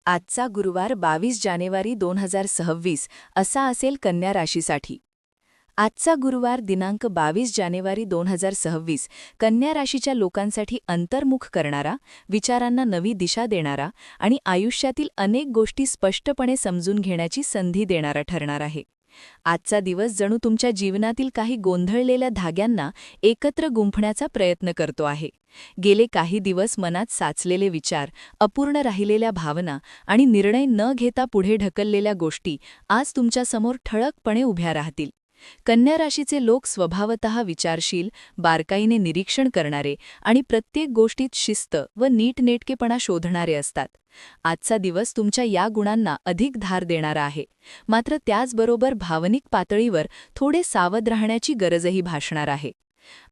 आजचा गुरुवार 22 जानेवारी 2026 असा असेल कन्या राशीसाठी. आजचा गुरुवार दिनांक 22 जानेवारी 2026 कन्या राशीच्या लोकांसाठी अंतर्मुख करणारा, विचारांना नवी दिशा देणारा आणि आयुष्यातील अनेक गोष्टी स्पष्टपणे समजून घेण्याची संधी देणारा ठरणार आहे. आजचा दिवस जणू तुमच्या जीवनातील काही गोंधळलेल्या धाग्यांना एकत्र गुंफण्याचा प्रयत्न करतो आहे. गेले काही दिवस मनात साचलेले विचार, अपूर्ण राहिलेल्या भावना आणि निर्णय न घेता पुढे ढकललेल्या गोष्टी आज तुमच्यासमोर ठळकपणे उभ्या राहतील. कन्या राशीचे लोक स्वभावतः विचारशील, बारकाईने निरीक्षण करणारे आणि प्रत्येक गोष्टीत शिस्त व नीटनेटकेपणा शोधणारे असतात. आजचा दिवस तुमच्या या गुणांना अधिक धार देणारा आहे, मात्र त्याचबरोबर भावनिक पातळीवर थोडे सावध राहण्याची गरजही भासणार आहे.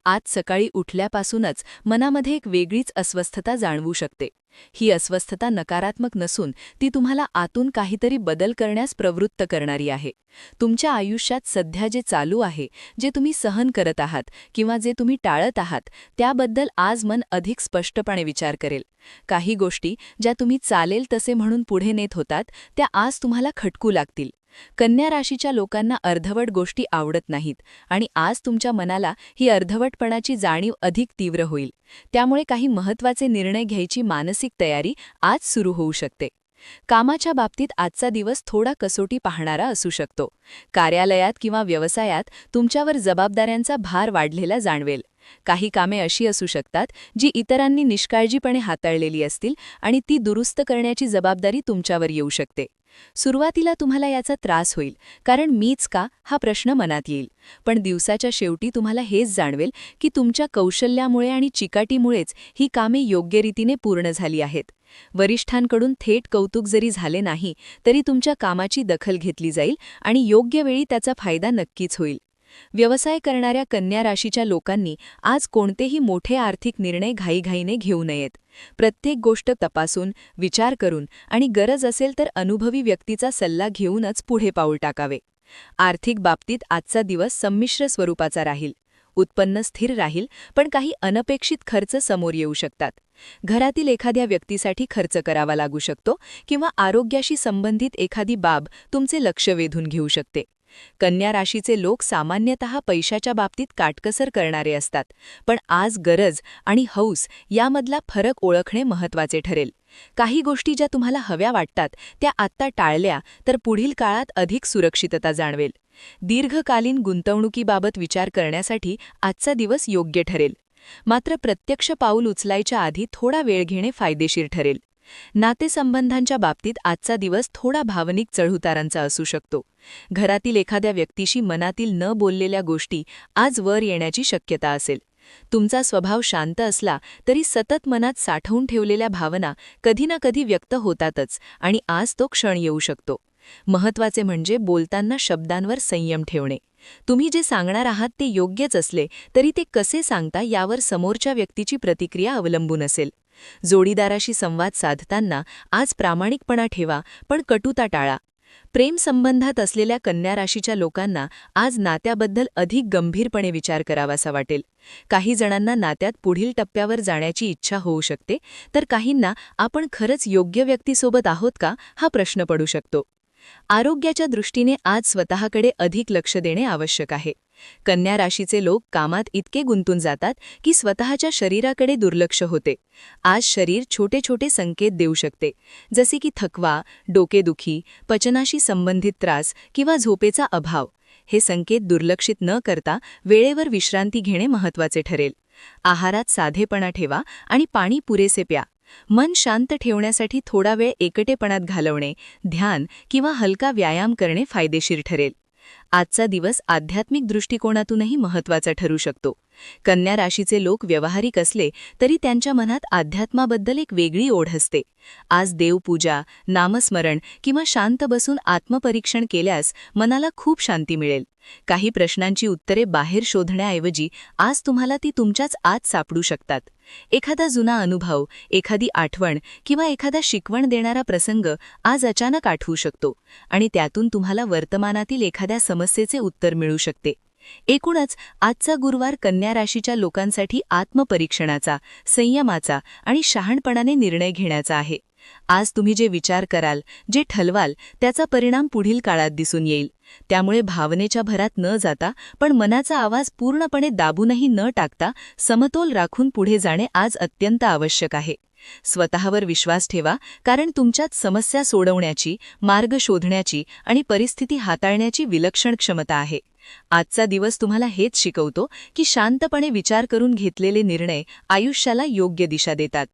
आज सकाळी उठल्यापासूनच मनामध्ये एक वेगळीच अस्वस्थता जाणवू शकते. ही अस्वस्थता नकारात्मक नसून ती तुम्हाला आतून काहीतरी बदल करण्यास प्रवृत्त करणारी आहे. तुमच्या आयुष्यात सध्या जे चालू आहे, जे तुम्ही सहन करत आहात किंवा जे तुम्ही टाळत आहात, त्याबद्दल आज मन अधिक स्पष्टपणे विचार करेल. काही गोष्टी ज्या तुम्ही चालेल तसे म्हणून पुढे नेत होतात, त्या आज तुम्हाला खटकू लागतील. कन्या राशीच्या लोकांना अर्धवट गोष्टी आवडत नाहीत आणि आज तुमच्या मनाला ही अर्धवटपणाची जाणीव अधिक तीव्र होईल. त्यामुळे काही महत्त्वाचे निर्णय घ्यायची मानसिक तयारी आज सुरू होऊ शकते. कामाच्या बाबतीत आजचा दिवस थोडा कसोटी पाहणारा असू शकतो. कार्यालयात किंवा व्यवसायात तुमच्यावर जबाबदाऱ्यांचा भार वाढलेला जाणवेल. काही कामे अशी असू शकतात जी इतरांनी निष्काळजीपणे हाताळलेली असतील आणि ती दुरुस्त करण्याची जबाबदारी तुमच्यावर येऊ शकते. सुरुवातीला तुम्हाला याचा त्रास होईल, कारण मीच का हा प्रश्न मनात येईल. पण दिवसाच्या शेवटी तुम्हाला हेच जाणवेल की तुमच्या कौशल्यामुळे आणि चिकाटीमुळेच ही कामे योग्य रीतीने पूर्ण झाली आहेत. वरिष्ठांकडून थेट कौतुक जरी झाले नाही तरी तुमच्या कामाची दखल घेतली जाईल आणि योग्य वेळी त्याचा फायदा नक्कीच होईल. व्यवसाय करणाऱ्या कन्या राशीच्या लोकांनी आज कोणतेही मोठे आर्थिक निर्णय घाईघाईने घेऊ नयेत. प्रत्येक गोष्ट तपासून, विचार करून आणि गरज असेल तर अनुभवी व्यक्तीचा सल्ला घेऊनच पुढे पाऊल टाकावे. आर्थिक बाबतीत आजचा दिवस संमिश्र स्वरूपाचा राहील. उत्पन्न स्थिर राहील, पण काही अनपेक्षित खर्च समोर येऊ शकतात. घरातील एखाद्या व्यक्तीसाठी खर्च करावा लागू शकतो किंवा आरोग्याशी संबंधित एखादी बाब तुमचे लक्ष वेधून घेऊ शकते. कन्या राशीचे लोक सामान्यतः पैशाच्या बाबतीत काटकसर करणारे असतात, पण आज गरज आणि हौस यामधला फरक ओळखणे महत्त्वाचे ठरेल. काही गोष्टी ज्या तुम्हाला हव्या वाटतात त्या आत्ता टाळल्या तर पुढील काळात अधिक सुरक्षितता जाणवेल. दीर्घकालीन गुंतवणुकीबाबत विचार करण्यासाठी आजचा दिवस योग्य ठरेल. मात्र प्रत्यक्ष पाऊल उचलायच्या आधी थोडा वेळ घेणे फायदेशीर ठरेल. नातेसंबंधांच्या बाबतीत आजचा दिवस थोडा भावनिक चढउतारांचा असू शकतो. घरातील एखाद्या व्यक्तीशी मनातील न बोललेल्या गोष्टी आज वर येण्याची शक्यता असेल. तुमचा स्वभाव शांत असला तरी सतत मनात साठवून ठेवलेल्या भावना कधी ना कधी व्यक्त होतातच आणि आज तो क्षण येऊ शकतो. महत्त्वाचे म्हणजे बोलताना शब्दांवर संयम ठेवणे. तुम्ही जे सांगणार आहात ते योग्यच असले तरी ते कसे सांगता यावर समोरच्या व्यक्तीची प्रतिक्रिया अवलंबून असेल. जोडीदाराशी संवाद साधताना आज प्रामाणिकपणा ठेवा, पण कटुता टाळा. प्रेम संबंधात असलेल्या कन्या राशीच्या लोकांना आज नात्याबद्दल अधिक गंभीरपणे विचार करावासा वाटेल. काही जणांना नात्यात पुढील टप्प्यावर जाण्याची इच्छा होऊ शकते, तर काहींना आपण खरंच योग्य व्यक्तीसोबत आहोत का हा प्रश्न पडू शकतो. आरोग्याच्या दृष्टीने आज स्वतःकडे अधिक लक्ष देणे आवश्यक आहे. कन्या राशीचे लोक कामात इतके गुंतून जातात की स्वतःच्या शरीराकडे दुर्लक्ष होते. आज शरीर छोटे छोटे संकेत देऊ शकते, जसे की थकवा, डोकेदुखी, पचनाशी संबंधित त्रास किंवा झोपेचा अभाव. हे संकेत दुर्लक्षित न करता वेळेवर विश्रांती घेणे महत्त्वाचे ठरेल. आहारात साधेपणा ठेवा आणि पाणी पुरेसे प्या. मन शांत ठेवण्यासाठी थोडा वेळ एकटेपणात घालवणे, ध्यान किंवा हलका व्यायाम करणे फायदेशीर ठरेल. आजचा दिवस आध्यात्मिक दृष्टिकोनातूनही महत्त्वाचा ठरू शकतो. कन्या राशीचे लोक व्यावहारिक असले तरी त्यांच्या मनात अध्यात्माबद्दल एक वेगळी ओढ असते. आज देवपूजा, नामस्मरण किंवा शांत बसून आत्मपरीक्षण केल्यास मनाला खूप शांती मिळेल. काही प्रश्नांची उत्तरे बाहेर शोधण्याऐवजी आज तुम्हाला ती तुमच्याच आत सापडू शकतात. एखादा जुना अनुभव, एखादी आठवण किंवा एखादा शिकवण देणारा प्रसंग आज अचानक आठवू शकतो आणि त्यातून तुम्हाला वर्तमानातील एखाद्या समस्येचे उत्तर मिळू शकते. एकूणच आजचा गुरुवार कन्या राशीच्या लोकांसाठी आत्मपरीक्षणाचा, संयमाचा आणि शहाणपणाने निर्णय घेण्याचा आहे. आज तुम्ही जे विचार कराल, जे ठलवाल, त्याचा परिणाम पुढील काळात दिसून येईल. त्यामुळे भावनेच्या भरात न जाता पण मनाचा आवाज पूर्णपणे दाबूनही न टाकता समतोल राखून पुढे जाणे आज अत्यंत आवश्यक आहे. स्वतःवर विश्वास ठेवा, कारण तुमच्यात समस्या सोडवण्याची, मार्ग शोधण्याची आणि परिस्थिती हाताळण्याची विलक्षण क्षमता आहे. आजचा दिवस तुम्हाला हेच शिकवतो की शांतपणे विचार करून घेतलेले निर्णय आयुष्याला योग्य दिशा देतात.